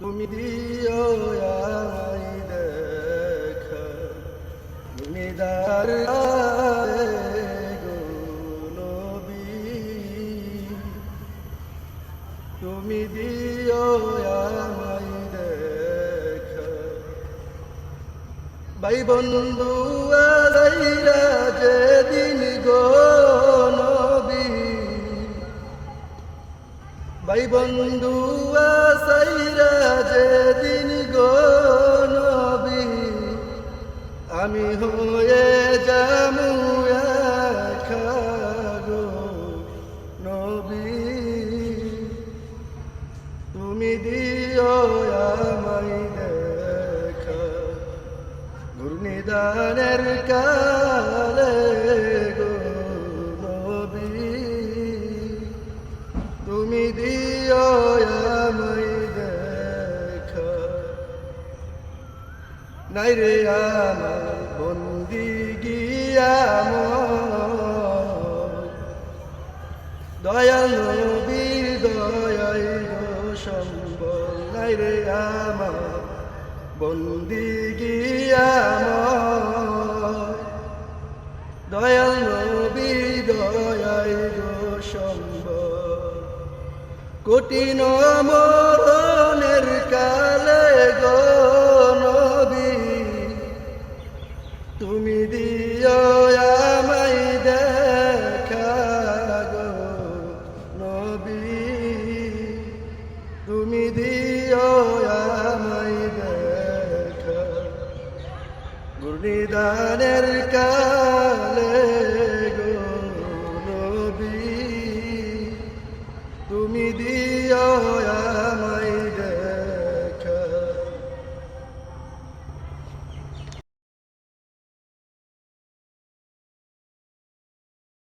তুমি দিও আমায় দেখা নিদার গো নবী, তুমি দিও আমায় দেখা। ভাই বন্ধু আলাইরা যেদিন গো নবী, ভাই বন্ধু আসাইরা যেদিন গো নবী, আমি হয়ে যামু একা গো নবী, তুমি দিও আমায় দেখা। ঘূর্ণিদানের কালে গো নবী, তুমি দিও আমায় দেখা। নাই রে আমার বন্দিগি আমার, দয়াল নবীর দয়াই গো সম্বল। নাই রে আমার বন্দিগি আমার, দয়াল নবীর দয়াই গো সম্বল। কঠিন মরণের কালে গো নবী, তুমি দিও আমায় দেখা গো নবী, তুমি দিও আমায় দেখা। ঘূর্ণিদানের কালে গো নবী, তুমি দিও